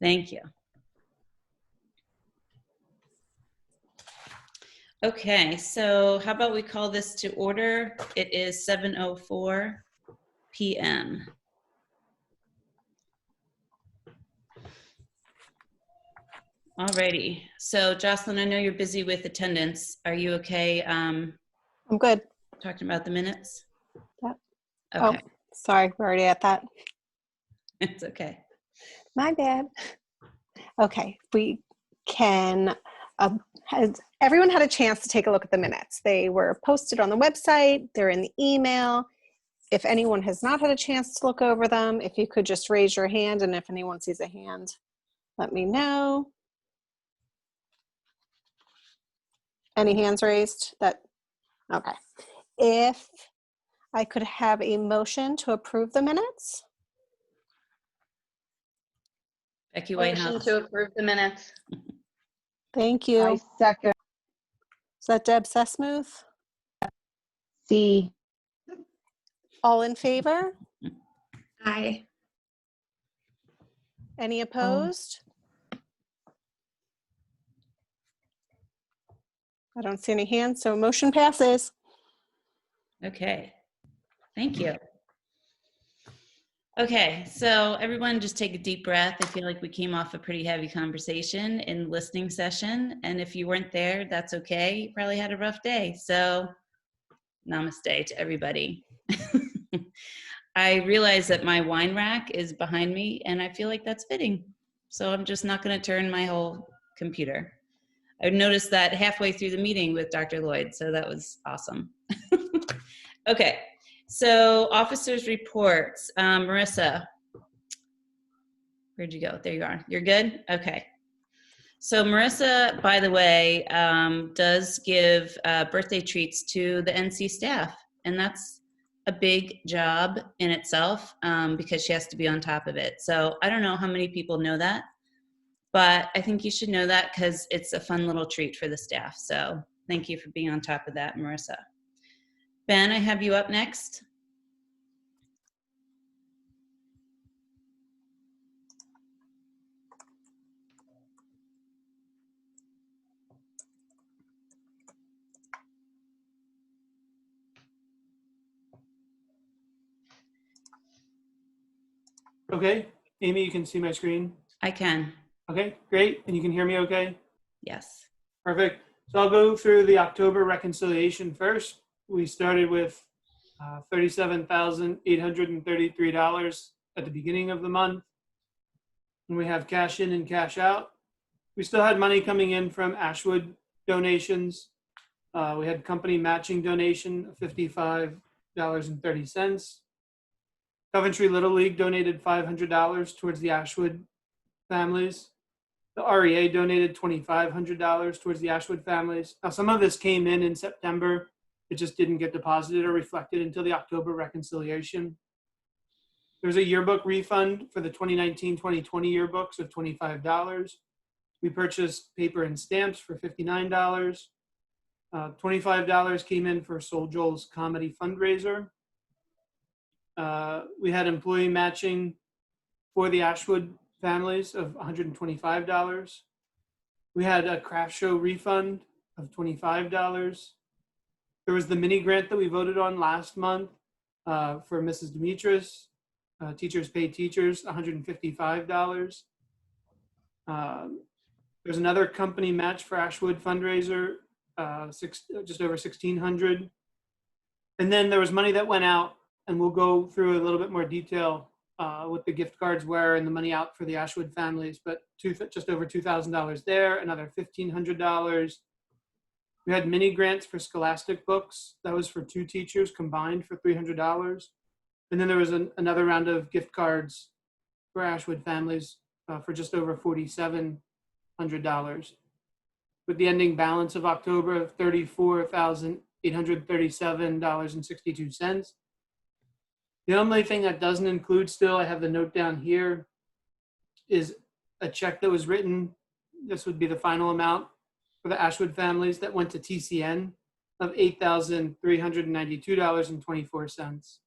Thank you. Okay, so how about we call this to order? It is 7:04 p.m. Alrighty, so Jocelyn, I know you're busy with attendance. Are you okay I'm good. talking about the minutes? Yep. Okay. Oh, sorry, we're already at that. It's okay. My bad. Okay, we can, has everyone had a chance to take a look at the minutes? They were posted on the website, they're in the email. If anyone has not had a chance to look over them, if you could just raise your hand, and if anyone sees a hand, let me know. Any hands raised? Okay. If I could have a motion to approve the minutes? Becky Motion Whitehouse. to approve the minutes. Thank you. I second Is that Deb Sesmuth? C. All in favor? Aye. Any opposed? I don't see any hands, so motion passes. Okay, thank you. Okay, so everyone just take a deep breath. I feel like we came off a pretty heavy conversation in listening session. And if you weren't there, that's okay. You probably had a rough day. So namaste to everybody. I realize that my wine rack is behind me and I feel like that's fitting. So I'm just not gonna turn my whole computer. I noticed that halfway through the meeting with Dr. Lloyd, so that was awesome. Okay, so officers' reports. Marissa, where'd you go? There you are. You're good? Okay. So Marissa, by the way, does give birthday treats to the NC staff, and that's a big job in itself because she has to be on top of it. So I don't know how many people know that, but I think you should know that because it's a fun little treat for the staff. So thank you for being on top of that, Marissa. Ben, I have you up next. Okay, Amy, you can see my screen. I can. Okay, great. And you can hear me okay? Yes. Perfect. So I'll go through the October reconciliation first. We started with $37,833 at the beginning of the month. And we have cash in and cash out. We still had money coming in from Ashwood donations. We had company matching donation of $55.30. Coventry Little League donated $500 towards the Ashwood families. The REA donated $2,500 towards the Ashwood families. Now, some of this came in September. It just didn't get deposited or reflected until the October reconciliation. There's a yearbook refund for the 2019-2020 yearbooks of $25. We purchased paper and stamps for $59. $25 came in for Soul Joel's comedy fundraiser. We had employee matching for the Ashwood families of $125. We had a craft show refund of $25. There was the mini grant that we voted on last month for Mrs. Demetris, Teachers Pay Teachers, $155. There's another company match for Ashwood fundraiser, just over $1,600. And then there was money that went out, and we'll go through a little bit more detail what the gift cards were and the money out for the Ashwood families, but just over $2,000 there, another $1,500. We had mini grants for Scholastic books. That was for 2 teachers combined for $300. And then there was another round of gift cards for Ashwood families for just over $4,700. With the ending balance of October of $34,837.62. The only thing that doesn't include still, I have the note down here, is a check that was written. This would be the final amount for the Ashwood families that went to TCN of $8,392.24.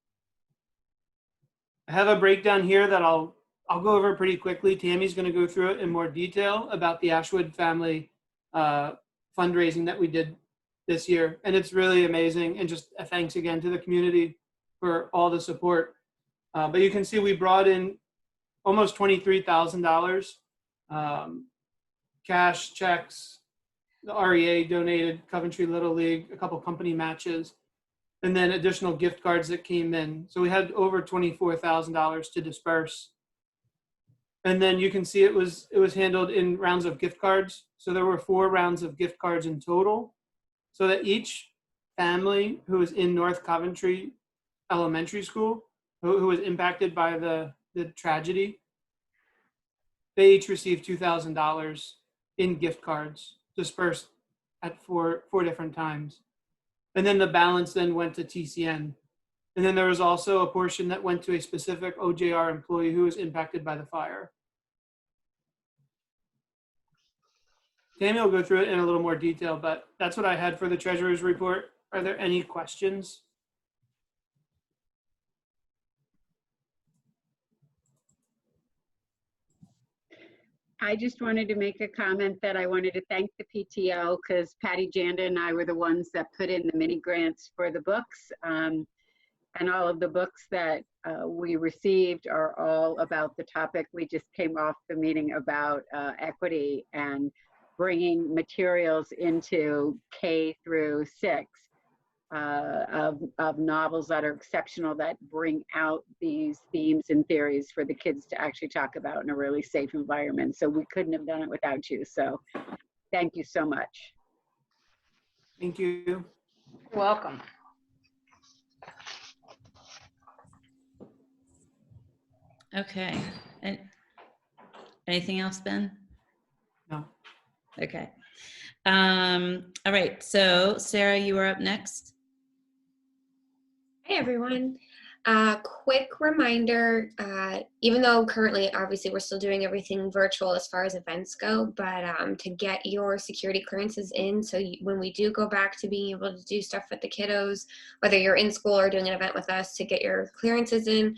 I have a breakdown here that I'll I'll go over it pretty quickly. Tammy's going to go through it in more detail about the Ashwood family fundraising that we did this year. And it's really amazing. And just a thanks again to the community for all the support. But you can see we brought in almost $23,000 cash, checks. The REA donated, Coventry Little League, a couple company matches, and then additional gift cards that came in. So we had over $24,000 to disperse. And then you can see it was handled in rounds of gift cards. So there were 4 rounds of gift cards in total, so that each family who was in North Coventry Elementary School, who was impacted by the tragedy, they each received $2,000 in gift cards dispersed at four different times. And then the balance then went to TCN. And then there was also a portion that went to a specific OJR employee who was impacted by the fire. Tammy will go through it in a little more detail, but that's what I had for the treasurer's report. Are there any questions? I just wanted to make a comment that I wanted to thank the PTO because Patty Janda and I were the ones that put in the mini grants for the books. And all of the books that we received are all about the topic we just came off the meeting about equity and bringing materials into K through 6 of novels that are exceptional, that bring out these themes and theories for the kids to actually talk about in a really safe environment. So we couldn't have done it without you. So thank you so much. Thank you. You're welcome. Okay. And anything else, Ben? No. Okay. All right. So Sarah, you are up next. Hey everyone. Quick reminder, even though currently obviously we're still doing everything virtual as far as events go, but to get your security clearances in, so when we do go back to being able to do stuff with the kiddos, whether you're in school or doing an event with us, to get your clearances in,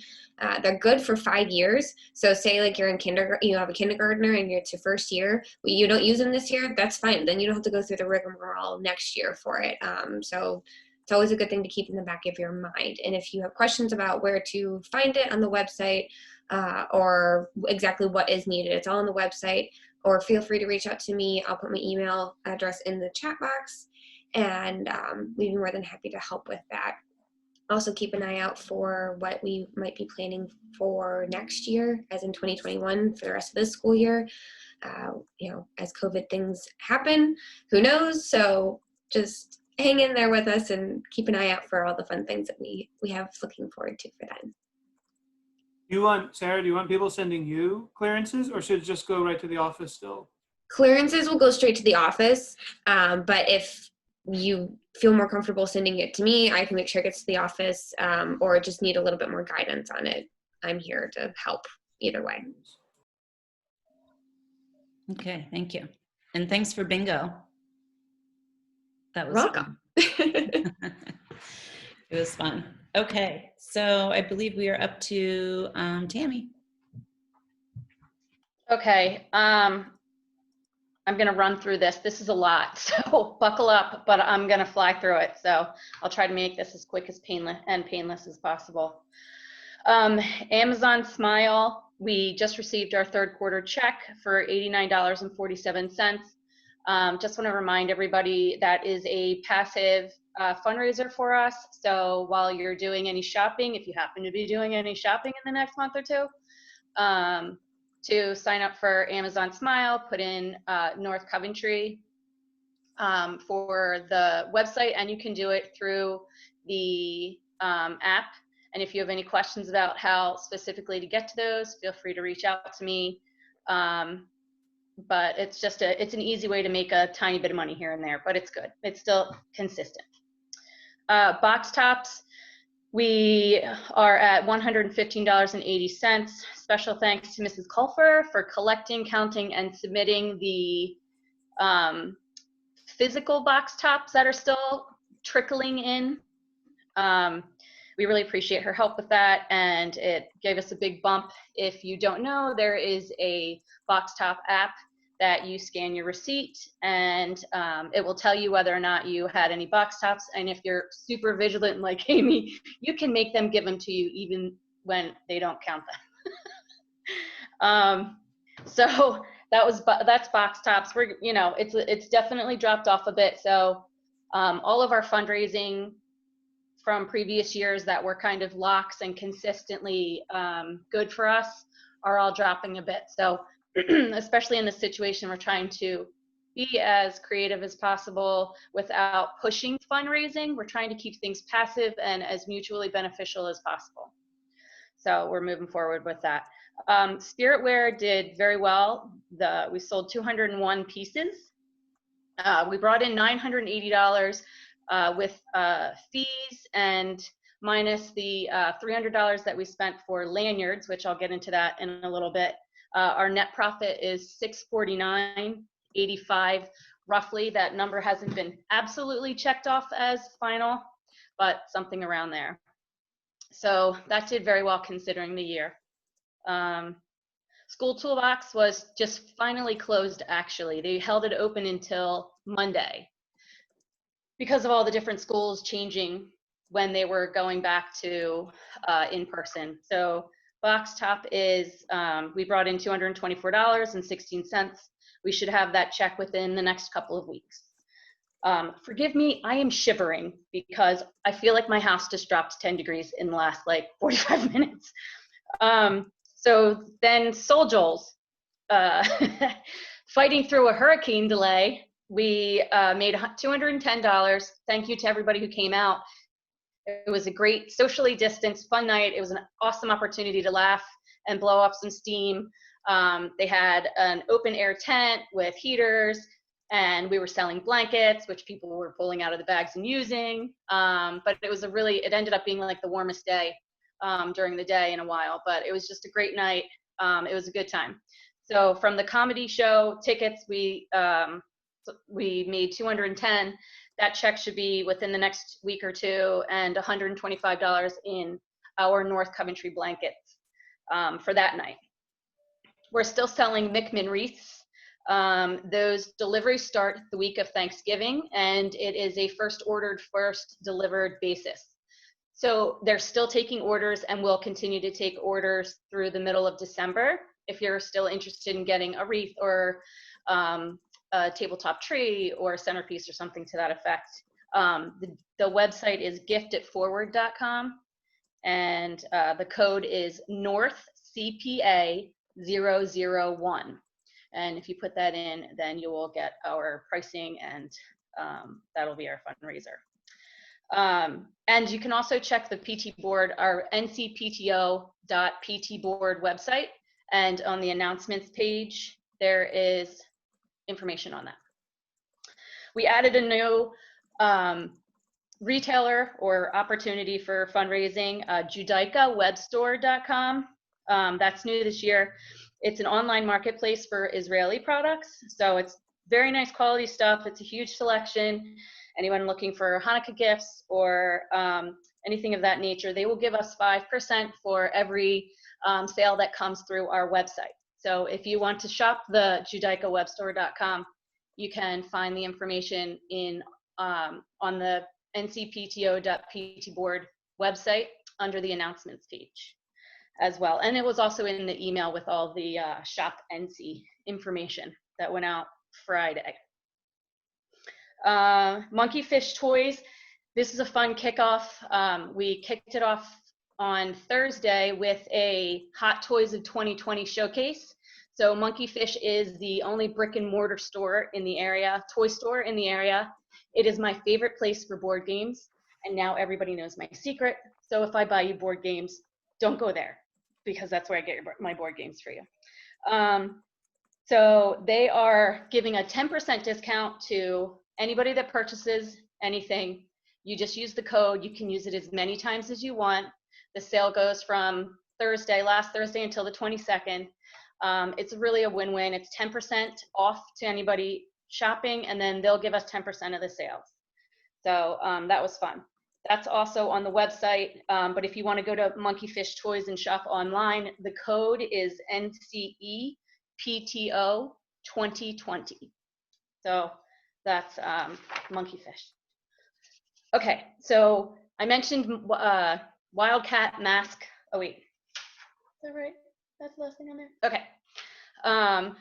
they're good for 5 years. So say like you're in kindergarten, you have a kindergartner and it's your first year, but you don't use them this year, that's fine. Then you don't have to go through the rigmarole next year for it. So it's always a good thing to keep in the back of your mind. And if you have questions about where to find it on the website or exactly what is needed, it's all on the website, or feel free to reach out to me. I'll put my email address in the chat box, and we'd be more than happy to help with that. Also keep an eye out for what we might be planning for next year, as in 2021, for the rest of this school year. You know, as COVID things happen, who knows? So just hang in there with us and keep an eye out for all the fun things that we have looking forward to for then. Sarah, do you want people sending you clearances, or should it just go right to the office still? Clearances will go straight to the office, but if you feel more comfortable sending it to me, I can make sure it gets to the office, or just need a little bit more guidance on it. I'm here to help either way. Okay. Thank you. And thanks for bingo. That was Welcome. fun. It was fun. Okay. So I believe we are up to Tammy. Okay, I'm gonna run through this. This is a lot, so buckle up, but I'm gonna fly through it. So I'll try to make this as quick as painless as possible. Amazon Smile, we just received our third quarter check for $89.47. Just want to remind everybody that is a passive fundraiser for us. So while you're doing any shopping, if you happen to be doing any shopping in the next month or two, to sign up for Amazon Smile, put in North Coventry for the website, and you can do it through the app. And if you have any questions about how specifically to get to those, feel free to reach out to me. But it's just it's an easy way to make a tiny bit of money here and there, but it's good. It's still consistent. Box tops, we are at $115.80. Special thanks to Mrs. Kulfer for collecting, counting, and submitting the physical box tops that are still trickling in. we really appreciate her help with that, and it gave us a big bump. If you don't know, there is a Box Top app that you scan your receipt, and it will tell you whether or not you had any box tops. And if you're super vigilant like Amy, you can make them give them to you even when they don't count them. So that's box tops. We're, you know, it's definitely dropped off a bit. So all of our fundraising from previous years that were kind of locks and consistently good for us are all dropping a bit. So especially in this situation, we're trying to be as creative as possible without pushing fundraising. We're trying to keep things passive and as mutually beneficial as possible. So we're moving forward with that. Spiritware did very well. We sold 201 pieces. We brought in $980 with fees and minus the $300 that we spent for lanyards, which I'll get into that in a little bit. Our net profit is $649.85 roughly. That number hasn't been absolutely checked off as final, but something around there. So that did very well considering the year. School Toolbox was just finally closed, actually. They held it open until Monday because of all the different schools changing when they were going back to in person. So Box Top is, we brought in $224.16. We should have that check within the next couple of weeks. Forgive me, I am shivering because I feel like my house just dropped 10 degrees in the last like 45 minutes. So then Soul Joel's, fighting through a hurricane delay, we made $210. Thank you to everybody who came out. It was a great socially distanced, fun night. It was an awesome opportunity to laugh and blow off some steam. They had an open air tent with heaters, and we were selling blankets, which people were pulling out of the bags and using. But it was it ended up being like the warmest day during the day in a while, but it was just a great night. It was a good time. So from the comedy show tickets, we made $210. That check should be within the next week or two, and $125 in our North Coventry blankets for that night. We're still selling Mickman wreaths. Those deliveries start the week of Thanksgiving, and it is a first ordered, first delivered basis. So they're still taking orders, and will continue to take orders through the middle of December. If you're still interested in getting a wreath or a tabletop tree or a centerpiece or something to that effect, the website is giftitforward.com, and the code is NorthCPA001. And if you put that in, then you will get our pricing, and that'll be our fundraiser. And you can also check the PT board, our ncpto.pt board website, and on the announcements page, there is information on that. We added a new retailer or opportunity for fundraising, JudaicaWebstore.com. That's new this year. It's an online marketplace for Israeli products. So it's very nice quality stuff. It's a huge selection. Anyone looking for Hanukkah gifts or anything of that nature, they will give us 5% for every sale that comes through our website. So if you want to shop the JudaicaWebstore.com, you can find the information on the ncpto.pt board website under the announcements page as well. And it was also in the email with all the Shop NC information that went out Friday. Monkeyfish Toys. This is a fun kickoff. We kicked it off on Thursday with a Hot Toys of 2020 showcase. So Monkeyfish is the only brick and mortar store in the area, toy store in the area. It is my favorite place for board games, and now everybody knows my secret. So if I buy you board games, don't go there, because that's where I get my board games for you. So they are giving a 10% discount to anybody that purchases anything. You just use the code. You can use it as many times as you want. The sale goes from last Thursday until the 22nd. It's really a win-win. It's 10% off to anybody shopping, and then they'll give us 10% of the sales. So that was fun. That's also on the website. But if you want to go to Monkeyfish Toys and shop online, the code is NCE PTO 2020. So that's Monkeyfish. Okay, so I mentioned Wildcat mask. Oh wait, is that right? That's the last thing on there. Okay.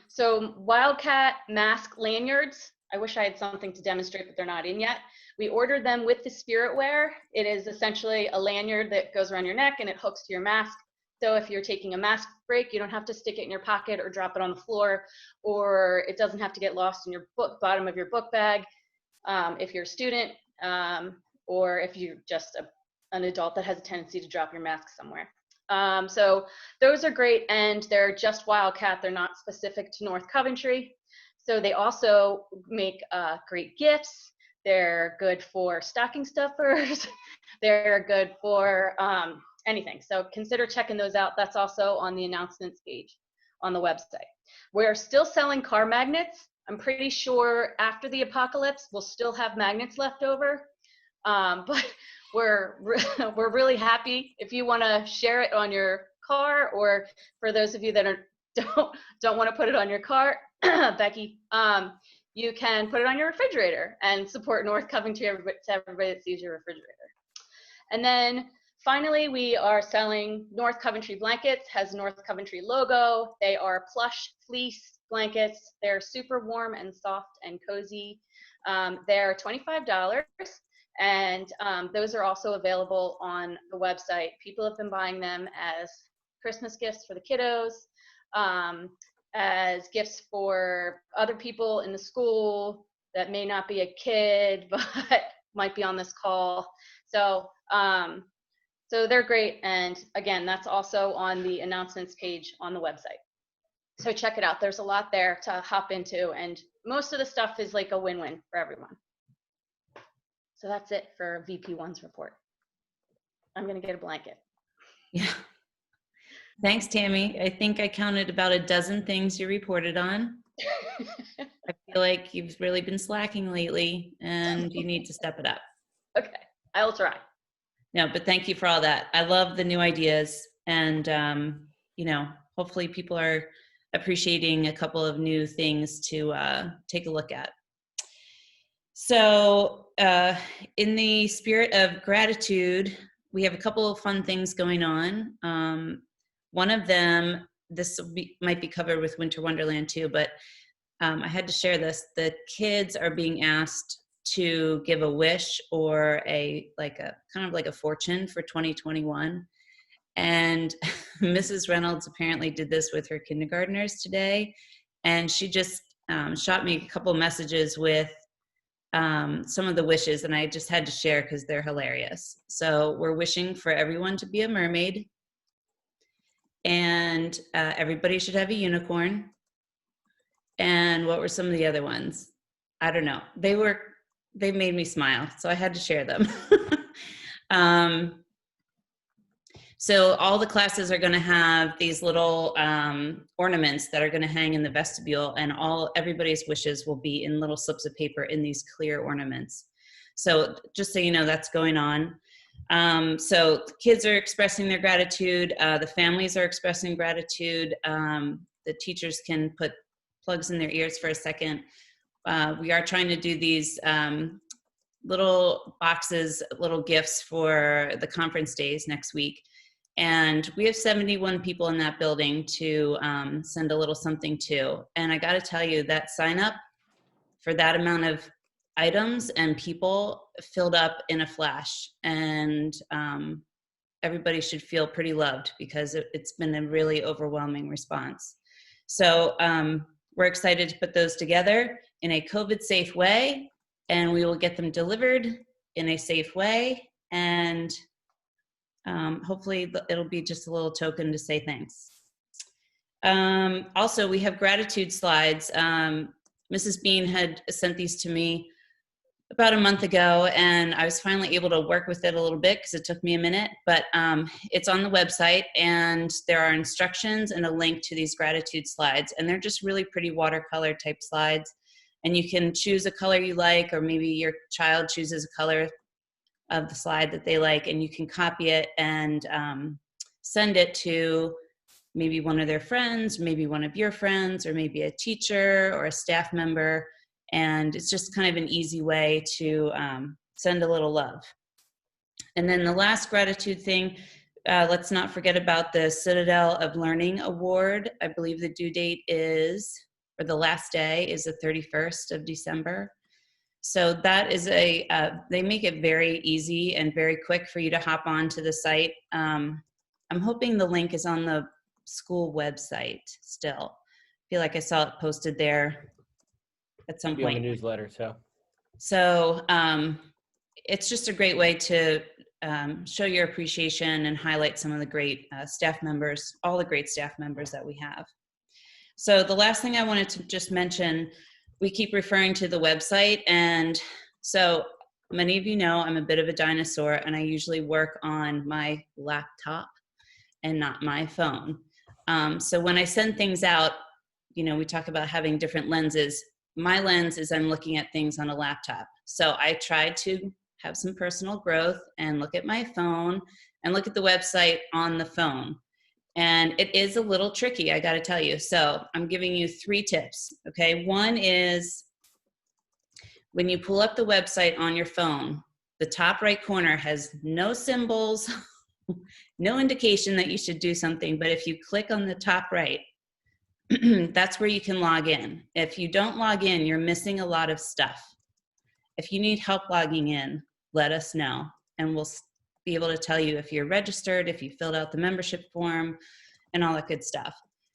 So Wildcat mask lanyards. I wish I had something to demonstrate, but they're not in yet. We ordered them with the spirit wear. It is essentially a lanyard that goes around your neck and it hooks to your mask. So if you're taking a mask break, you don't have to stick it in your pocket or drop it on the floor, or it doesn't have to get lost in your bottom of your book bag. If you're a student, or if you're just an adult that has a tendency to drop your mask somewhere. So those are great, and they're just Wildcat. They're not specific to North Coventry. So they also make great gifts. They're good for stocking stuffers. They're good for anything. So consider checking those out. That's also on the announcements page on the website. We're still selling car magnets. I'm pretty sure after the apocalypse, we'll still have magnets left over. But we're really happy if you want to share it on your car, or for those of you that don't want to put it on your car, Becky, you can put it on your refrigerator and support North Coventry to everybody that sees your refrigerator. And then finally, we are selling North Coventry blankets. Has North Coventry logo. They are plush fleece blankets. They're super warm and soft and cozy. They're $25. And those are also available on the website. People have been buying them as Christmas gifts for the kiddos, as gifts for other people in the school that may not be a kid, but might be on this call. So, so they're great. And again, that's also on the announcements page on the website. So check it out. There's a lot there to hop into, and most of the stuff is like a win-win for everyone. So that's it for VP1's report. I'm going to get a blanket. Yeah. Thanks, Tammy. I think I counted about a dozen things you reported on. I feel like you've really been slacking lately and you need to step it up. Okay, I'll try. No, but thank you for all that. I love the new ideas, and you know, hopefully people are appreciating a couple of new things to take a look at. So in the spirit of gratitude, we have a couple of fun things going on. One of them, this might be covered with Winter Wonderland too, but I had to share this. The kids are being asked to give a wish or a kind of like a fortune for 2021. And Mrs. Reynolds apparently did this with her kindergartners today. And she just shot me a couple messages with some of the wishes, and I just had to share because they're hilarious. So we're wishing for everyone to be a mermaid, and everybody should have a unicorn. And what were some of the other ones? I don't know. They made me smile, so I had to share them. So all the classes are going to have these little ornaments that are going to hang in the vestibule, and everybody's wishes will be in little slips of paper in these clear ornaments. So just so you know, that's going on. So kids are expressing their gratitude. The families are expressing gratitude. The teachers can put plugs in their ears for a second. We are trying to do these little boxes, little gifts for the conference days next week. And we have 71 people in that building to send a little something to. And I got to tell you, that sign up for that amount of items and people filled up in a flash. And everybody should feel pretty loved because it's been a really overwhelming response. So we're excited to put those together in a COVID-safe way, and we will get them delivered in a safe way. And hopefully it'll be just a little token to say thanks. Also, we have gratitude slides. Mrs. Bean had sent these to me about a month ago, and I was finally able to work with it a little bit because it took me a minute, but it's on the website, and there are instructions and a link to these gratitude slides, and they're just really pretty watercolor type slides, and you can choose a color you like, or maybe your child chooses a color of the slide that they like, and you can copy it and send it to maybe one of their friends, maybe one of your friends, or maybe a teacher or a staff member. And it's just kind of an easy way to send a little love. And then the last gratitude thing, let's not forget about the Citadel of Learning Award. I believe the due date is, or the last day is the 31st of December. So that is they make it very easy and very quick for you to hop onto the site. I'm hoping the link is on the school website still. I feel like I saw it posted there at some Be on the point. newsletter, so. So it's just a great way to show your appreciation and highlight some of the great staff members, all the great staff members that we have. So the last thing I wanted to just mention, we keep referring to the website, and so many of you know I'm a bit of a dinosaur, and I usually work on my laptop and not my phone. So when I send things out, you know, we talk about having different lenses. My lens is I'm looking at things on a laptop. So I try to have some personal growth and look at my phone and look at the website on the phone. And it is a little tricky, I gotta tell you. So I'm giving you 3 tips, okay? One is when you pull up the website on your phone, the top right corner has no symbols, no indication that you should do something, but if you click on the top right, that's where you can log in. If you don't log in, you're missing a lot of stuff. If you need help logging in, let us know, and we'll be able to tell you if you're registered, if you filled out the membership form, and all that good stuff.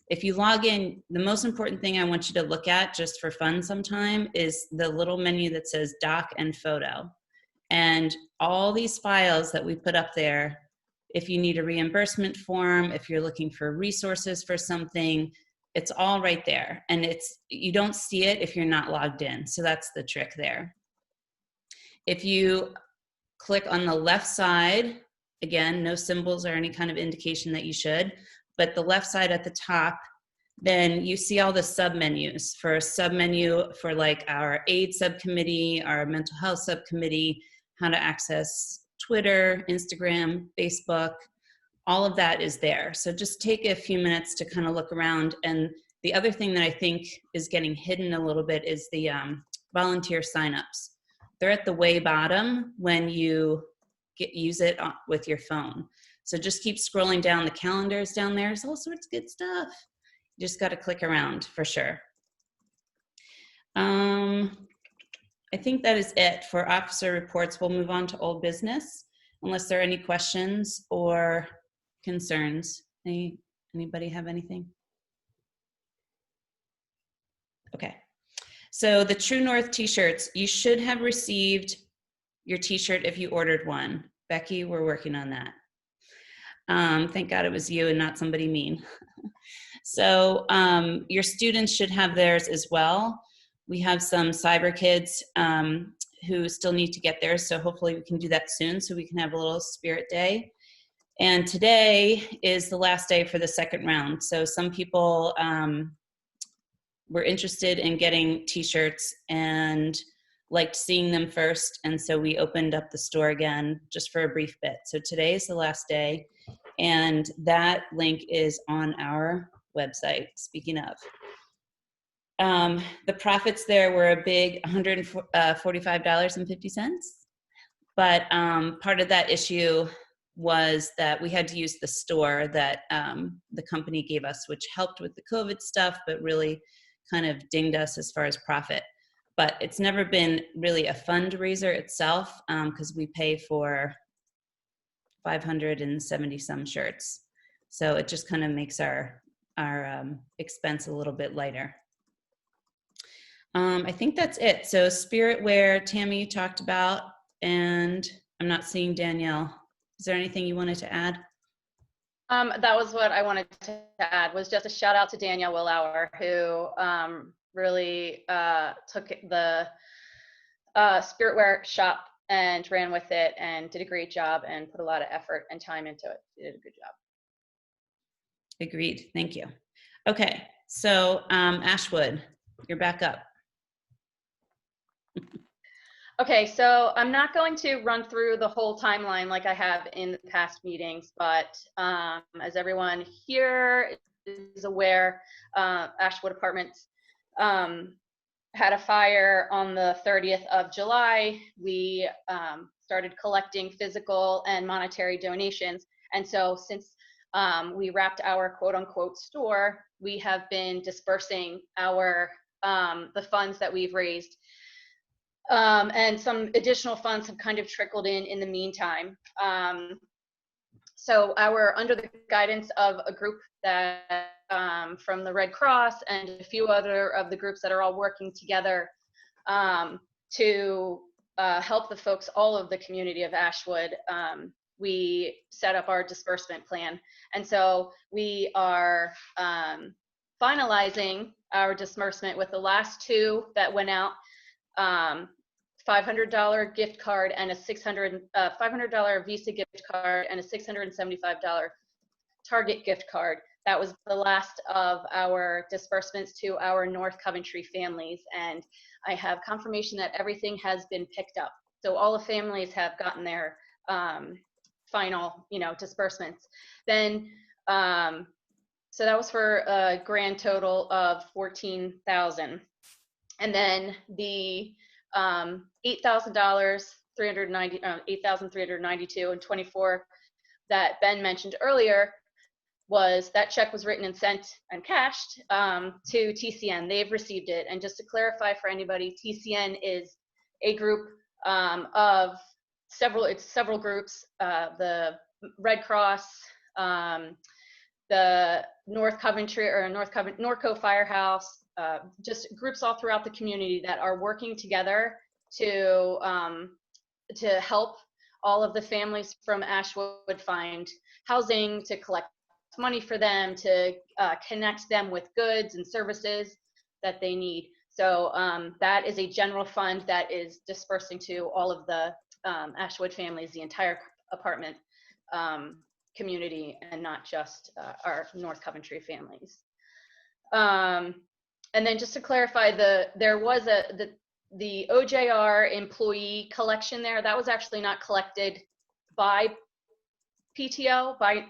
If you log in, the most important thing I want you to look at just for fun sometime is the little menu that says doc and photo. And all these files that we put up there, if you need a reimbursement form, if you're looking for resources for something, it's all right there. And you don't see it if you're not logged in. So that's the trick there. If you click on the left side, again, no symbols or any kind of indication that you should, but the left side at the top, then you see all the submenus. For a submenu for like our AIDS subcommittee, our mental health subcommittee, how to access Twitter, Instagram, Facebook, all of that is there. So just take a few minutes to kind of look around. And the other thing that I think is getting hidden a little bit is the volunteer signups. They're at the way bottom when you use it with your phone. So just keep scrolling down. The calendars down there. There's all sorts of good stuff. You just got to click around for sure. I think that is it for officer reports. We'll move on to old business unless there are any questions or concerns. Anybody have anything? Okay. So the True North t-shirts, you should have received your t-shirt if you ordered one. Becky, we're working on that. Thank God it was you and not somebody mean. So your students should have theirs as well. We have some cyber kids who still need to get theirs, so hopefully we can do that soon so we can have a little spirit day. And today is the last day for the second round. So some people were interested in getting t-shirts and liked seeing them first, and so we opened up the store again just for a brief bit. So today is the last day, and that link is on our website, speaking of. The profits there were a big $145.50, but part of that issue was that we had to use the store that the company gave us, which helped with the COVID stuff, but really kind of dinged us as far as profit. But it's never been really a fundraiser itself because we pay for 570 some shirts. So it just kind of makes our expense a little bit lighter. I think that's it. So spirit wear, Tammy, you talked about, and I'm not seeing Danielle. Is there anything you wanted to add? That was what I wanted to add, was just a shout out to Danielle Willauer, who really took the spiritwear shop and ran with it and did a great job and put a lot of effort and time into it. She did a good job. Agreed. Thank you. Okay. So Ashwood, you're back up. Okay, so I'm not going to run through the whole timeline like I have in the past meetings, but as everyone here is aware, Ashwood Apartments had a fire on the 30th of July. We started collecting physical and monetary donations. And so since we wrapped our quote unquote store, we have been dispersing our the funds that we've raised. And some additional funds have kind of trickled in the meantime. So under the guidance of a group that from the Red Cross and a few other of the groups that are all working together to help the folks, all of the community of Ashwood, we set up our disbursement plan. And so we are finalizing our disbursement with the last two that went out. $500 gift card and a $500 Visa gift card and a $675 Target gift card. That was the last of our disbursements to our North Coventry families, and I have confirmation that everything has been picked up. So all the families have gotten their final, disbursements. Then, so that was for a grand total of $14,000, and then the $8,000, $8,392 and 24 that Ben mentioned earlier that check was written and sent and cashed to TCN. They've received it. And just to clarify for anybody, TCN is a group of several groups, the Red Cross, the North Coventry or Norco Firehouse, just groups all throughout the community that are working together to help all of the families from Ashwood find housing, to collect money for them, to connect them with goods and services that they need. So that is a general fund that is dispersing to all of the Ashwood families, the entire apartment community, and not just our North Coventry families. And then just to clarify, there was the OJR employee collection there. That was actually not collected by PTO, by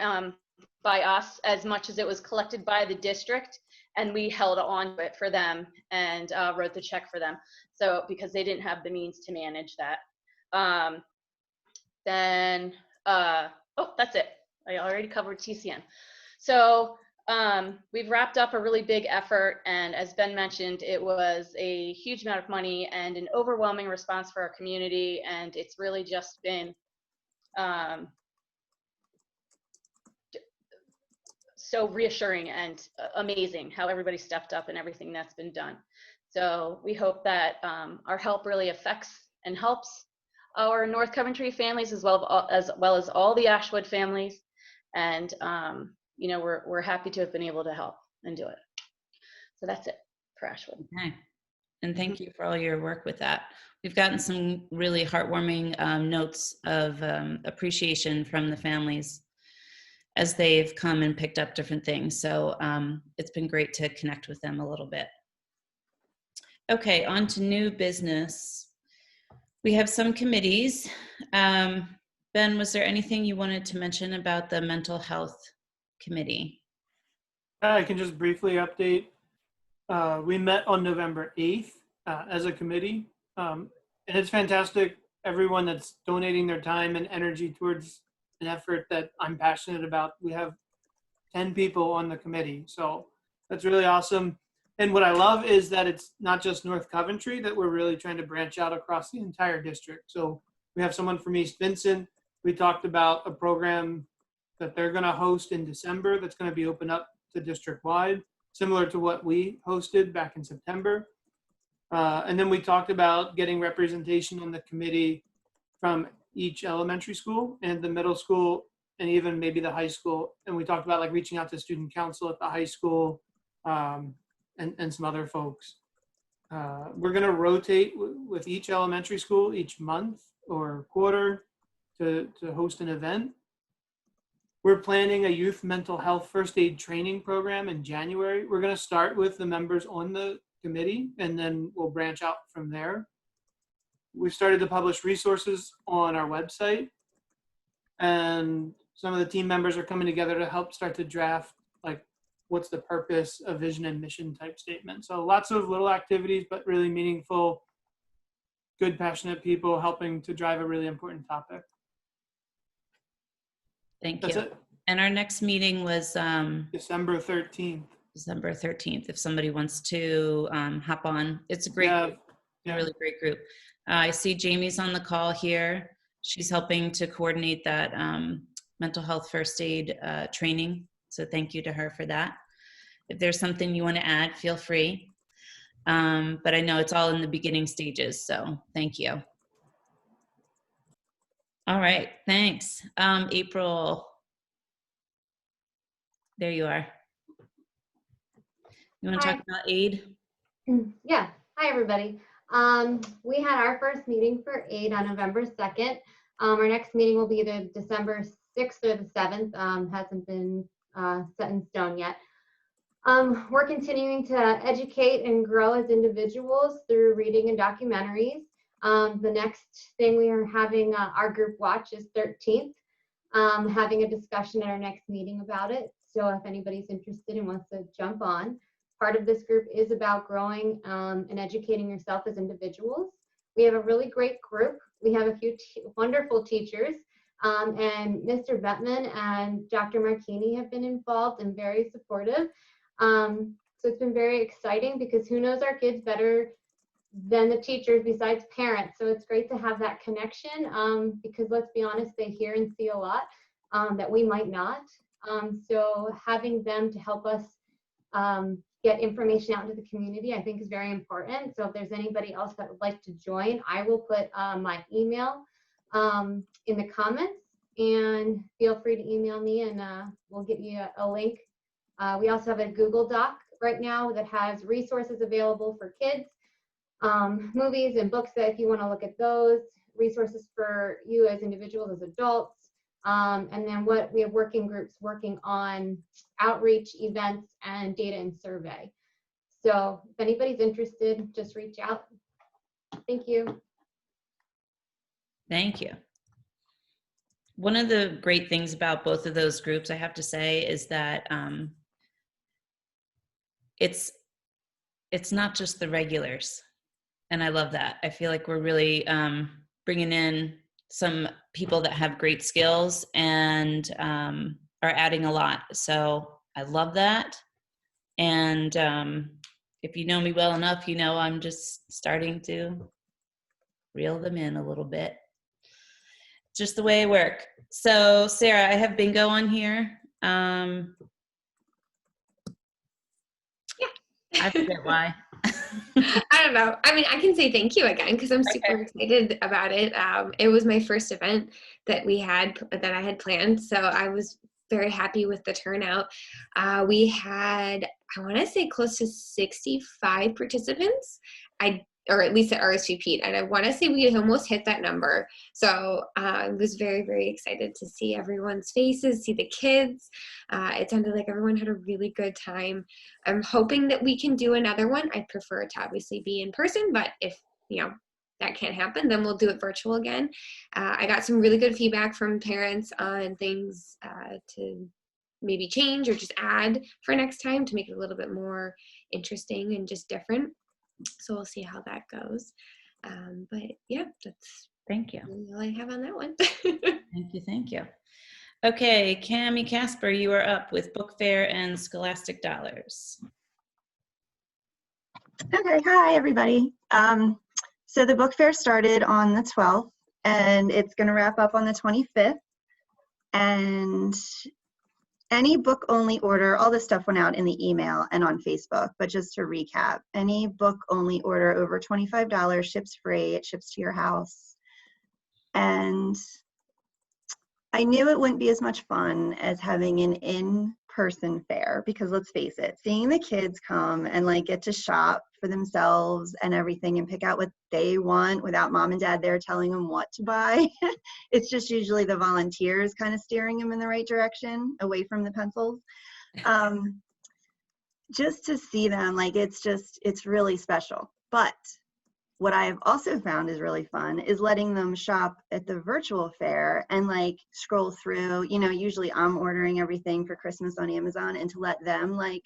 us, as much as it was collected by the district, and we held on to it for them and wrote the check for them. So because they didn't have the means to manage that. Oh, that's it. I already covered TCN. So we've wrapped up a really big effort, and as Ben mentioned, it was a huge amount of money and an overwhelming response for our community, and it's really just been so reassuring and amazing how everybody stepped up and everything that's been done. So we hope that our help really affects and helps our North Coventry families as well as all the Ashwood families, and we're happy to have been able to help and do it. So that's it for Ashwood. Okay. And thank you for all your work with that. We've gotten some really heartwarming notes of appreciation from the families as they've come and picked up different things. So it's been great to connect with them a little bit. Okay, on to new business. We have some committees. Ben, was there anything you wanted to mention about the mental health committee? I can just briefly update. We met on November 8th as a committee, and it's fantastic. Everyone that's donating their time and energy towards an effort that I'm passionate about. We have 10 people on the committee, so that's really awesome. And what I love is that it's not just North Coventry, that we're really trying to branch out across the entire district. So we have someone from East Vincent. We talked about a program that they're going to host in December that's going to be open up to district-wide, similar to what we hosted back in September. And then we talked about getting representation on the committee from each elementary school and the middle school and even maybe the high school. And we talked about like reaching out to student council at the high school and some other folks. We're going to rotate with each elementary school each month or quarter to host an event. We're planning a youth mental health first aid training program in January. We're going to start with the members on the committee, and then we'll branch out from there. we started to publish resources on our website, and some of the team members are coming together to help start to draft, like, what's the purpose, a vision and mission type statement. So lots of little activities, but really meaningful, good, passionate people helping to drive a really important topic. Thank That's you. it. And our next meeting was December 13th. December 13th, if somebody wants to hop on. It's a great Yeah, group, a really great group. I see Jamie's on the call here. She's helping to coordinate that mental health first aid training. So thank you to her for that. If there's something you want to add, feel free. But I know it's all in the beginning stages, so thank you. All right, thanks. April, there you are. You want to Hi. talk about aid? Yeah. Hi, everybody. We had our first meeting for aid on November 2nd. Our next meeting will be either December 6th or the 7th. Hasn't been set in stone yet. We're continuing to educate and grow as individuals through reading and documentaries. The next thing we are having our group watch is 13th, having a discussion at our next meeting about it. So if anybody's interested and wants to jump on, part of this group is about growing and educating yourself as individuals. We have a really great group. We have a few wonderful teachers, and Mr. Bettman and Dr. Martini have been involved and very supportive. So it's been very exciting because who knows our kids better than the teachers besides parents. So it's great to have that connection because let's be honest, they hear and see a lot that we might not. So having them to help us get information out into the community, I think is very important. So if there's anybody else that would like to join, I will put my email in the comments, and feel free to email me and we'll get you a link. We also have a Google Doc right now that has resources available for kids, movies and books that if you want to look at those, resources for you as individuals, as adults. And then we have working groups working on outreach events and data and survey. So if anybody's interested, just reach out. Thank you. Thank you. One of the great things about both of those groups, I have to say, is that it's not just the regulars. And I love that. I feel like we're really bringing in some people that have great skills and are adding a lot. So I love that. And if you know me well enough, you know I'm just starting to reel them in a little bit. Just the way I work. So Sarah, I have bingo on here. I forget why. I don't know. I mean, I can say thank you again because I'm super excited about it. It was my first event that I had planned, so I was very happy with the turnout. We had, I want to say, close to 65 participants. Or at least at RSVP'd, and I want to say we almost hit that number. So I was very, very excited to see everyone's faces, see the kids. It sounded like everyone had a really good time. I'm hoping that we can do another one. I'd prefer to obviously be in person, but if that can't happen, then we'll do it virtual again. I got some really good feedback from parents on things to maybe change or just add for next time to make it a little bit more interesting and just different. So we'll see how that goes. But yeah, that's Thank you. all I have on that one. Thank you. Okay, Cami Casper, you are up with Book Fair and Scholastic Dollars. Okay, hi everybody. So the book fair started on the 12th and it's going to wrap up on the 25th. And any book only order, all this stuff went out in the email and on Facebook, but just to recap, any book only order over $25 ships free, it ships to your house. And I knew it wouldn't be as much fun as having an in-person fair because let's face it, seeing the kids come and like get to shop for themselves and everything and pick out what they want without mom and dad there telling them what to buy. It's just usually the volunteers kind of steering them in the right direction away from the pencils. Just to see them, like it's really special. But what I have also found is really fun is letting them shop at the virtual fair and like scroll through, you know, usually I'm ordering everything for Christmas on Amazon, and to let them like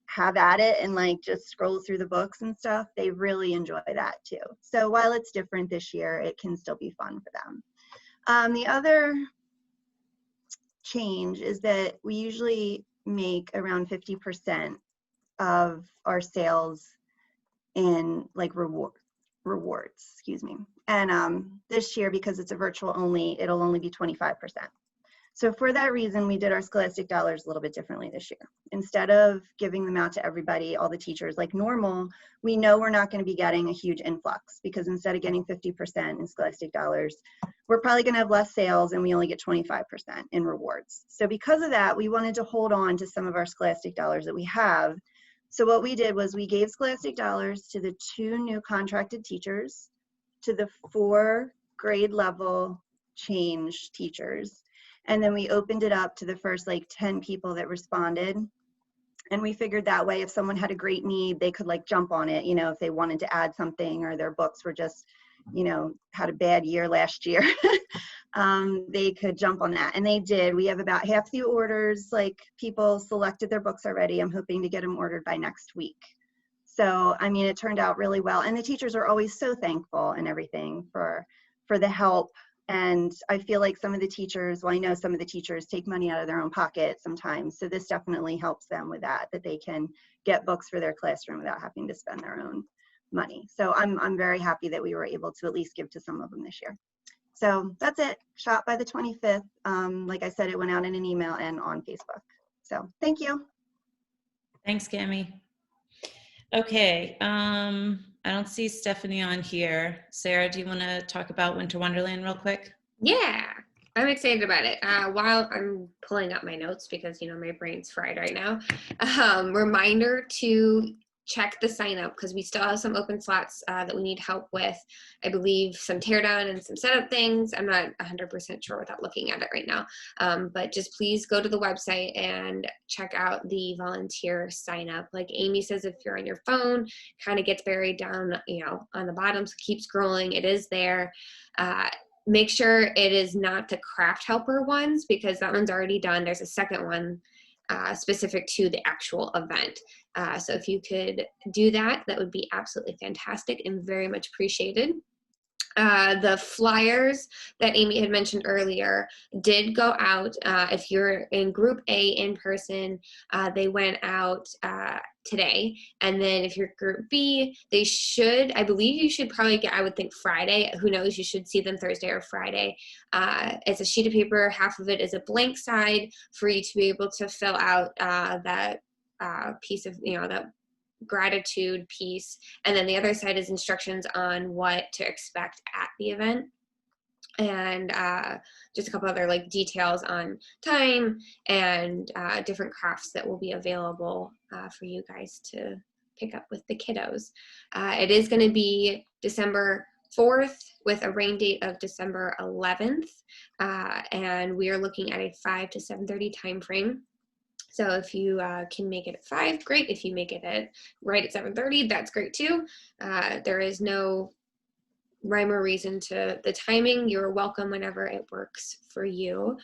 have at it and like just scroll through the books and stuff, they really enjoy that too. So while it's different this year, it can still be fun for them. The other change is that we usually make around 50% of our sales in like rewards, excuse me. And this year, because it's a virtual only, it'll only be 25%. So for that reason, we did our Scholastic Dollars a little bit differently this year. Instead of giving them out to everybody, all the teachers like normal, we know we're not going to be getting a huge influx, because instead of getting 50% in Scholastic Dollars, we're probably going to have less sales and we only get 25% in rewards. So because of that, we wanted to hold on to some of our Scholastic Dollars that we have. So what we did was we gave Scholastic Dollars to the 2 new contracted teachers, to the 4 grade level change teachers, and then we opened it up to the first like 10 people that responded. And we figured that way, if someone had a great need, they could like jump on it, you know, if they wanted to add something, or their books were just, you know, had a bad year last year, they could jump on that. And they did. We have about half the orders, like people selected their books already. I'm hoping to get them ordered by next week. So, I mean, it turned out really well. And the teachers are always so thankful and everything for the help. And I feel like some of the teachers, well, I know some of the teachers take money out of their own pocket sometimes. So this definitely helps them with that they can get books for their classroom without having to spend their own money. So I'm very happy that we were able to at least give to some of them this year. So that's it. Shop by the 25th. Like I said, it went out in an email and on Facebook. So thank you. Thanks, Cami. Okay, I don't see Stephanie on here. Sarah, do you want to talk about Winter Wonderland real quick? Yeah, I'm excited about it. While I'm pulling up my notes, because, you know, my brain's fried right now, reminder to check the sign up, because we still have some open slots that we need help with. I believe some teardown and some setup things. I'm not 100% sure without looking at it right now. But just please go to the website and check out the volunteer sign up. Like Amy says, if you're on your phone, kind of gets buried down, you know, on the bottom. So keep scrolling. It is there. Make sure it is not the craft helper ones, because that one's already done. There's a second one specific to the actual event. So if you could do that, that would be absolutely fantastic and very much appreciated. The flyers that Amy had mentioned earlier did go out. If you're in Group A in person, they went out today. And then if you're Group B, they should, I believe you should probably get, I would think Friday. Who knows? You should see them Thursday or Friday. It's a sheet of paper. Half of it is a blank side for you to be able to fill out that piece of, you know, that gratitude piece, and then the other side is instructions on what to expect at the event, and just a couple other like details on time and different crafts that will be available for you guys to pick up with the kiddos. It is going to be December 4th with a rain date of December 11th, and we are looking at a 5 to 7:30 time frame. So if you can make it at 5, great. If you make it at right at 7:30, that's great too. There is no rhyme or reason to the timing. You're welcome whenever it works for you.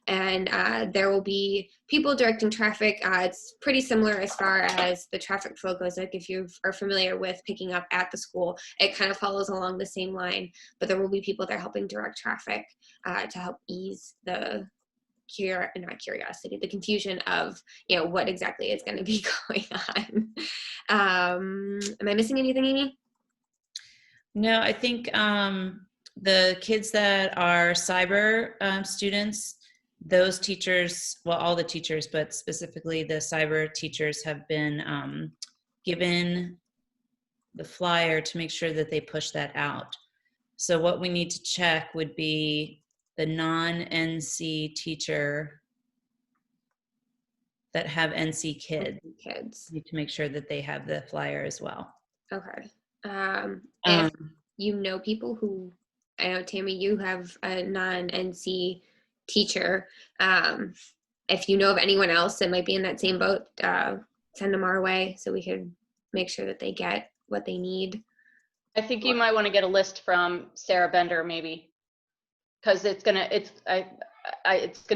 And there will be people directing traffic. It's pretty similar as far as the traffic flow goes. Like if you are familiar with picking up at the school, it kind of follows along the same line, but there will be people there helping direct traffic to help ease the the confusion of, you know, what exactly is going to be going on. Am I missing anything, Amy? No, I think the kids that are cyber students, those teachers, well, all the teachers, but specifically the cyber teachers have been given the flyer to make sure that they push that out. So what we need to check would be the non-NC teacher that have NC kids. Need to make sure that they have the flyer as well. Okay. If you know people who, I know Tammy, you have a non-NC teacher. If you know of anyone else that might be in that same boat, send them our way so we could make sure that they get what they need. I think you might want to get a list from Sarah Bender, maybe, because it's gonna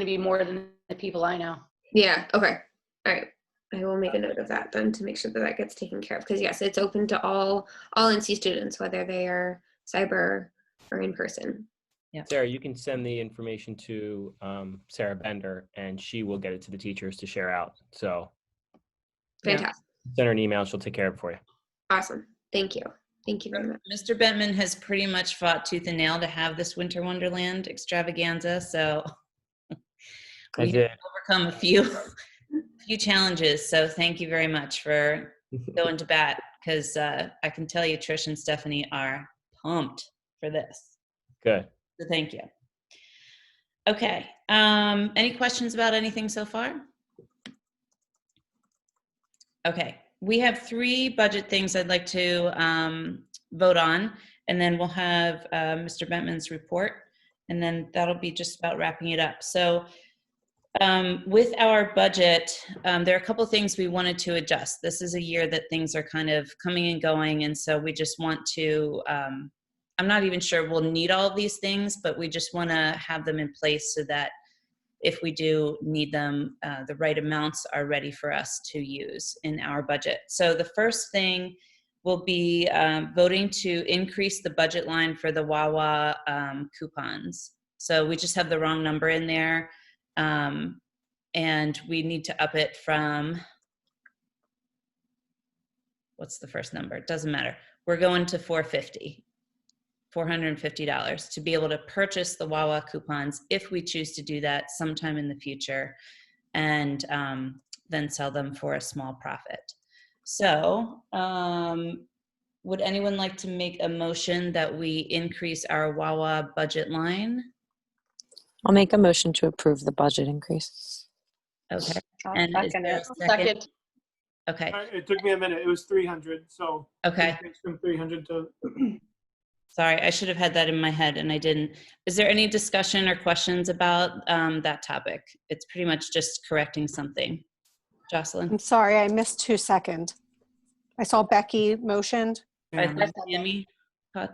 be more than the people I know. Yeah, okay. All right. I will make a note of that then to make sure that that gets taken care of. Because yes, it's open to all NC students, whether they are cyber or in person. Sarah, you can send the information to Sarah Bender, and she will get it to the teachers to share out. So Fantastic. send her an email. She'll take care of it for you. Awesome. Thank you. Thank you very much. Mr. Bentman has pretty much fought tooth and nail to have this Winter Wonderland extravaganza, so we did. overcome a few challenges. So thank you very much for going to bat, because I can tell you Trish and Stephanie are pumped for this. Good. So thank you. Okay. Any questions about anything so far? Okay. We have 3 budget things I'd like to vote on, and then we'll have Mr. Bentman's report, and then that'll be just about wrapping it up. So with our budget, there are a couple things we wanted to adjust. This is a year that things are kind of coming and going, and so we just want to, I'm not even sure we'll need all of these things, but we just want to have them in place so that if we do need them, the right amounts are ready for us to use in our budget. So the first thing will be voting to increase the budget line for the Wawa coupons. So we just have the wrong number in there. And we need to up it from, what's the first number? It doesn't matter. We're going to $450 to be able to purchase the Wawa coupons if we choose to do that sometime in the future, and then sell them for a small profit. So would anyone like to make a motion that we increase our Wawa budget line? I'll make a motion to approve the budget increase. Okay. I'll And is second there it. a second? Second. Okay. It took me a minute. It was 300, so. Okay. It's from 300 to. Sorry, I should have had that in my head and I didn't. Is there any discussion or questions about that topic? It's pretty much just correcting something. Jocelyn? I'm sorry, I missed 2 seconds. I saw Becky motioned. I Yeah. think Tammy?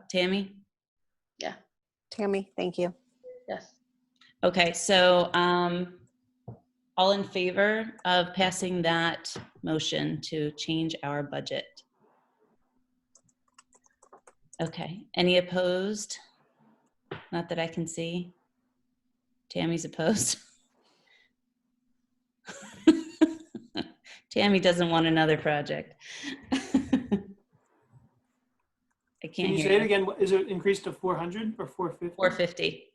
Tammy? Yeah. Tammy, thank you. Yes. Okay, so all in favor of passing that motion to change our budget? Okay, any opposed? Not that I can see. Tammy's opposed. Tammy doesn't want another project. I Can can't you hear say it again? Is it increased to 400 or 450? 450.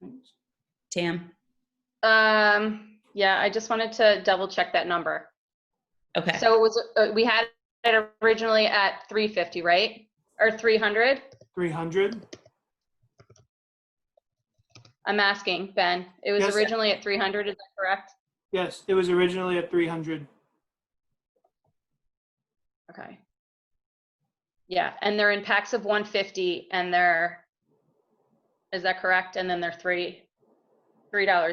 Thanks. Tam? Yeah, I just wanted to double check that number. Okay. So it was, we had it originally at 350, right? Or 300? 300. I'm asking, Ben. It was Yes. originally at 300, is that correct? Yes, it was originally at 300. Okay. Yeah, and they're in packs of 150 and they're, is that correct? And then they're $3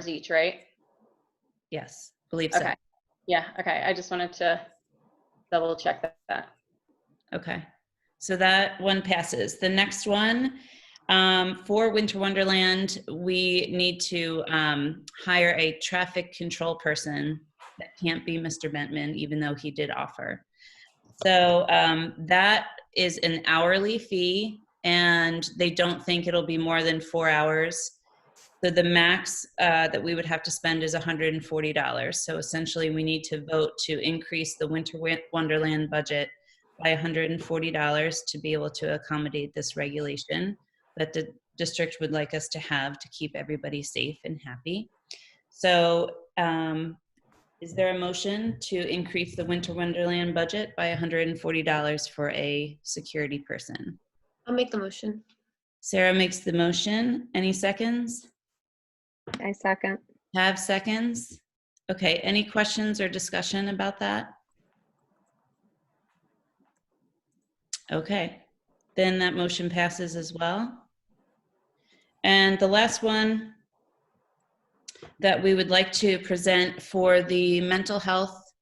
each, right? Yes, believe so. Okay. Yeah, okay. I just wanted to double check that. Okay, so that one passes. The next one, for Winter Wonderland, we need to hire a traffic control person. That can't be Mr. Bentman, even though he did offer. So that is an hourly fee, and they don't think it'll be more than 4 hours. So the max that we would have to spend is $140. So essentially we need to vote to increase the Winter Wonderland budget by $140 to be able to accommodate this regulation that the district would like us to have to keep everybody safe and happy. So is there a motion to increase the Winter Wonderland budget by $140 for a security person? I'll make the motion. Sarah makes the motion. Any seconds? I second. Have seconds? Okay, any questions or discussion about that? Okay, then that motion passes as well. And the last one that we would like to present for the mental health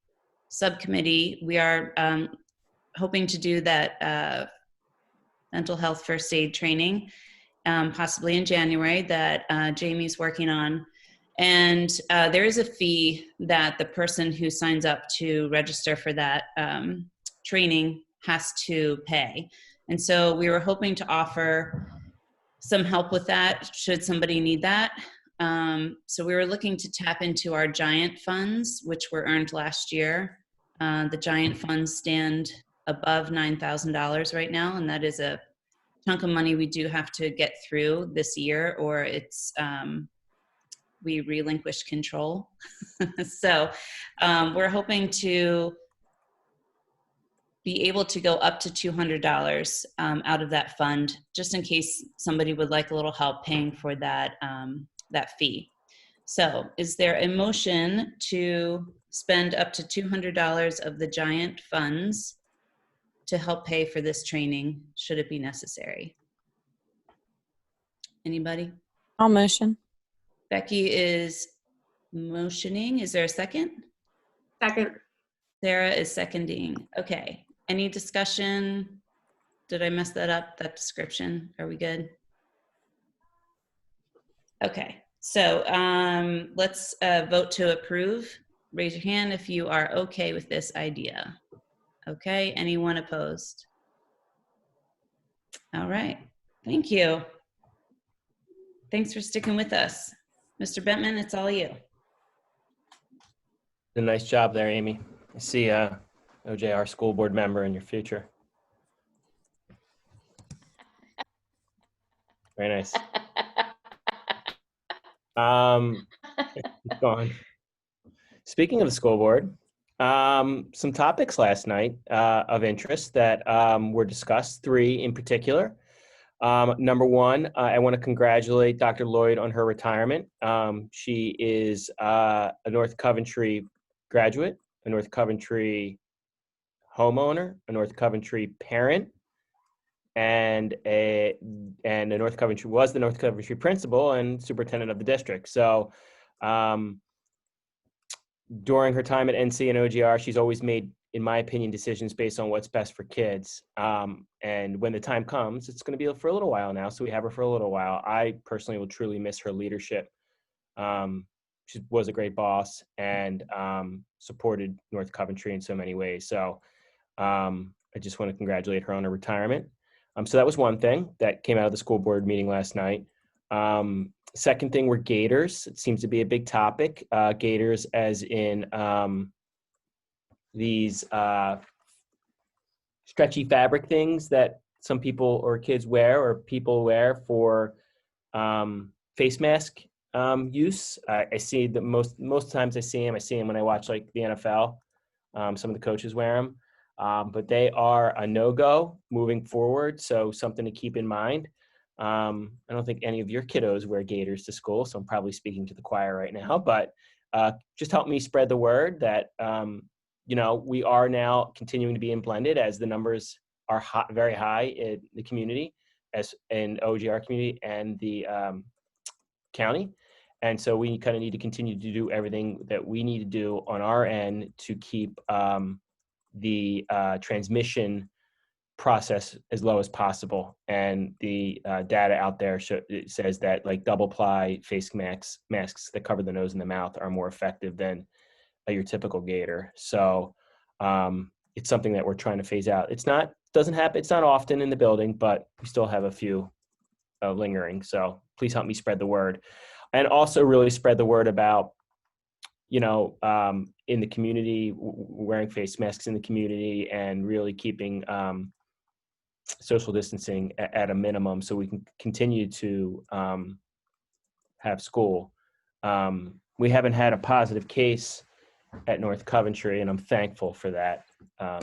subcommittee, we are hoping to do that mental health first aid training, possibly in January, that Jamie's working on. And there is a fee that the person who signs up to register for that training has to pay. And so we were hoping to offer some help with that should somebody need that. So we were looking to tap into our giant funds, which were earned last year. The giant funds stand above $9,000 right now, and that is a chunk of money we do have to get through this year, or it's we relinquish control. So we're hoping to be able to go up to $200 out of that fund, just in case somebody would like a little help paying for that, that fee. So is there a motion to spend up to $200 of the giant funds to help pay for this training, should it be necessary? Anybody? I'll motion. Becky is motioning. Is there a second? Second. Sarah is seconding. Okay. Any discussion? Did I mess that up, that description? Are we good? Okay. So let's vote to approve. Raise your hand if you are okay with this idea. Okay. Anyone opposed? All right. Thank you. Thanks for sticking with us. Mr. Bentman, it's all you. A nice job there, Amy. I see OJR school board member in your future. Very nice. Keep going. Speaking of the school board, some topics last night of interest that were discussed, 3 in particular. Number 1, I want to congratulate Dr. Lloyd on her retirement. She is a North Coventry graduate, a North Coventry homeowner, a North Coventry parent, and a North Coventry was the North Coventry principal and superintendent of the district. So during her time at NC and OGR, she's always made, in my opinion, decisions based on what's best for kids. And when the time comes, it's going to be for a little while now. So we have her for a little while. I personally will truly miss her leadership. She was a great boss and supported North Coventry in so many ways. So I just want to congratulate her on her retirement. So that was one thing that came out of the school board meeting last night. Second thing were gators. It seems to be a big topic. Gators as in these stretchy fabric things that some people or kids wear or people wear for face mask use. I see that most times I see them when I watch like the NFL. Some of the coaches wear them. But they are a no-go moving forward, so something to keep in mind. I don't think any of your kiddos wear gaiters to school, so I'm probably speaking to the choir right now, but just help me spread the word that, we are now continuing to be in blended as the numbers are very high in the community, as in OGR community and the county. And so we kind of need to continue to do everything that we need to do on our end to keep the transmission process as low as possible. And the data out there says that like double ply face masks that cover the nose and the mouth are more effective than your typical gaiter. So it's something that we're trying to phase out. Doesn't happen. It's not often in the building, but we still have a few lingering. So please help me spread the word, and also really spread the word about in the community, wearing face masks in the community and really keeping social distancing at a minimum so we can continue to have school. We haven't had a positive case at North Coventry, and I'm thankful for that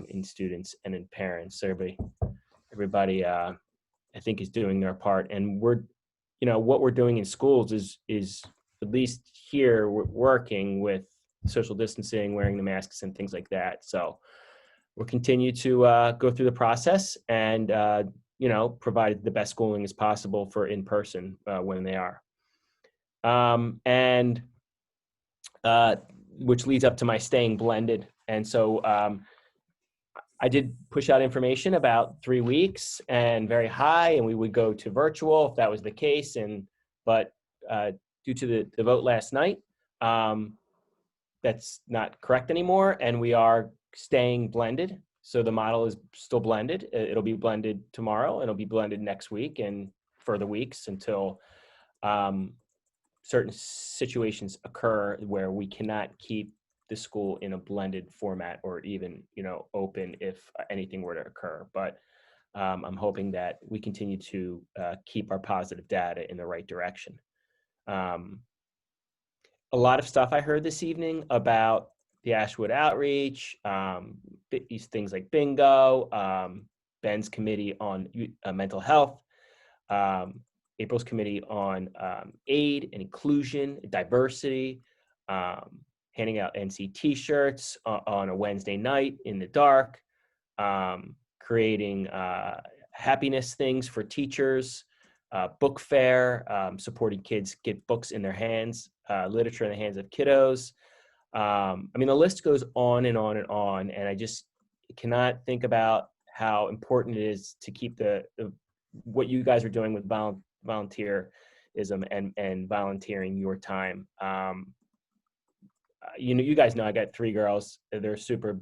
in students and in parents. Everybody I think is doing their part, and what we're doing in schools is at least here we're working with social distancing, wearing the masks and things like that. So we'll continue to go through the process and, provide the best schooling as possible for in-person when they are. Which leads up to my staying blended. And so I did push out information about 3 weeks and very high, and we would go to virtual if that was the case. But due to the vote last night, that's not correct anymore, and we are staying blended. So the model is still blended. It'll be blended tomorrow, and it'll be blended next week and further weeks until certain situations occur where we cannot keep the school in a blended format or even, open if anything were to occur. But I'm hoping that we continue to keep our positive data in the right direction. A lot of stuff I heard this evening about the Ashwood outreach, these things like bingo, Ben's committee on mental health, April's committee on aid and inclusion, diversity, handing out NC t-shirts on a Wednesday night in the dark, creating happiness things for teachers, book fair, supporting kids get books in their hands, literature in the hands of kiddos. The list goes on and on and on, and I just cannot think about how important it is to keep the what you guys are doing with volunteerism and volunteering your time. You guys know I got 3 girls. They're super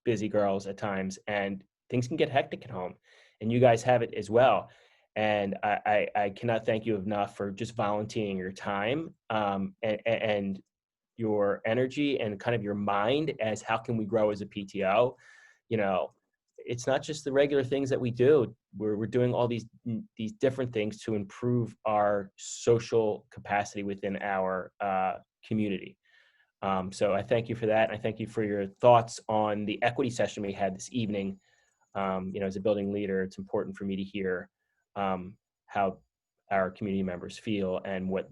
busy girls at times, and things can get hectic at home, and you guys have it as well. And I cannot thank you enough for just volunteering your time and your energy and kind of your mind as how can we grow as a PTO. It's not just the regular things that we do. We're doing all these different things to improve our social capacity within our community. So I thank you for that. And I thank you for your thoughts on the equity session we had this evening. As a building leader, it's important for me to hear how our community members feel and what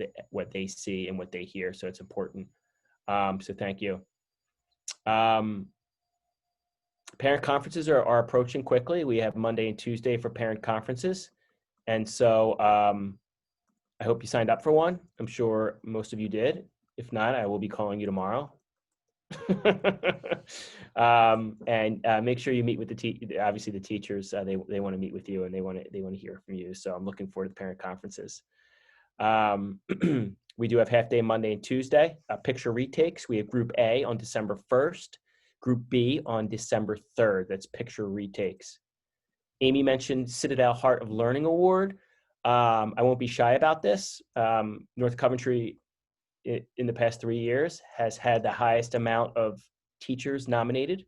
they see and what they hear. So it's important. So thank you. Parent conferences are approaching quickly. We have Monday and Tuesday for parent conferences. And so I hope you signed up for one. I'm sure most of you did. If not, I will be calling you tomorrow. And make sure you meet with obviously the teachers. They want to meet with you and they want to hear from you. So I'm looking forward to the parent conferences. We do have half day Monday and Tuesday. Picture retakes. We have Group A on December 1st, Group B on December 3rd. That's picture retakes. Amy mentioned Citadel Heart of Learning Award. I won't be shy about this. North Coventry in the past 3 years has had the highest amount of teachers nominated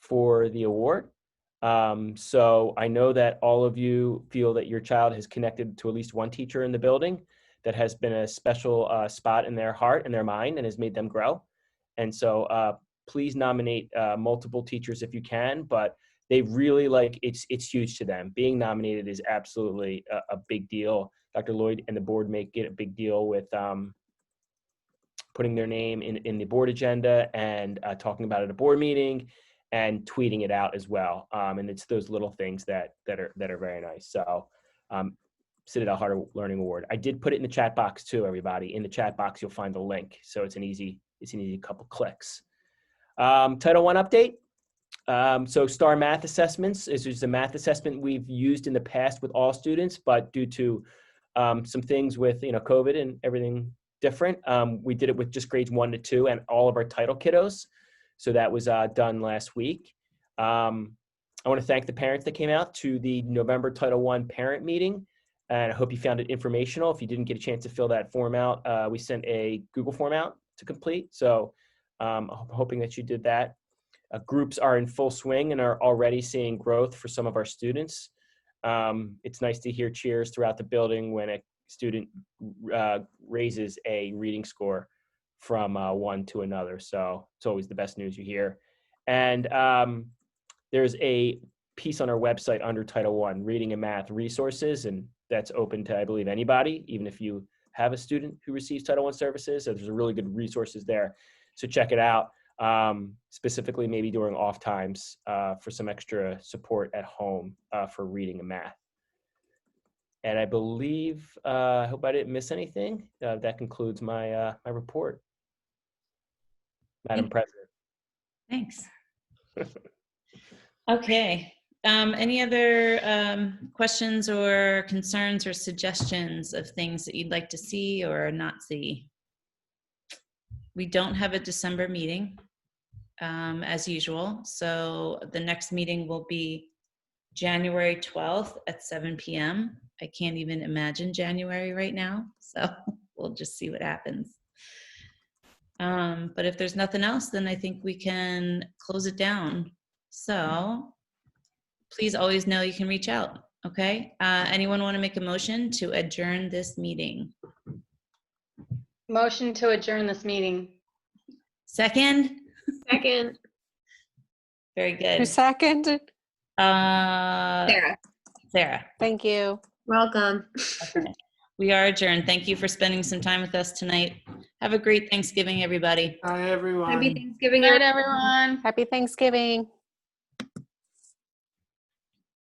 for the award. So I know that all of you feel that your child has connected to at least one teacher in the building that has been a special spot in their heart and their mind and has made them grow. And so please nominate multiple teachers if you can, but they really it's huge to them. Being nominated is absolutely a big deal. Dr. Lloyd and the board make it a big deal with putting their name in the board agenda and talking about it at a board meeting and tweeting it out as well. And it's those little things that are very nice. So Citadel Heart of Learning Award. I did put it in the chat box too, everybody. In the chat box, you'll find the link. So it's an easy couple clicks. Title I update. So STAR math assessments is just a math assessment we've used in the past with all students, but due to some things with COVID and everything different, we did it with just grades 1 to 2 and all of our title kiddos. So that was done last week. I want to thank the parents that came out to the November Title I parent meeting, and I hope you found it informational. If you didn't get a chance to fill that form out, we sent a Google form out to complete. So I'm hoping that you did that. Groups are in full swing and are already seeing growth for some of our students. It's nice to hear cheers throughout the building when a student raises a reading score from one to another. So it's always the best news you hear. And there's a piece on our website under Title I, Reading and Math Resources, and that's open to, I believe, anybody, even if you have a student who receives Title I services. So there's really good resources there. So check it out, specifically maybe during off times for some extra support at home for reading and math. And I believe, I hope I didn't miss anything. That concludes my my report, Madam President. Thanks. Okay. Any other questions or concerns or suggestions of things that you'd like to see or not see? We don't have a December meeting as usual. So the next meeting will be January 12th at 7 p.m. I can't even imagine January right now. So we'll just see what happens. But if there's nothing else, then I think we can close it down. So please always know you can reach out. Okay. Anyone want to make a motion to adjourn this meeting? Motion to adjourn this meeting. Second? Second. Very Who good. seconded? Sarah, Sarah. Thank you. welcome. Okay. We are adjourned. Thank you for spending some time with us tonight. Have a great Thanksgiving, everybody. Hi, everyone. Happy Thanksgiving, Good night, everyone. everyone. Happy Thanksgiving.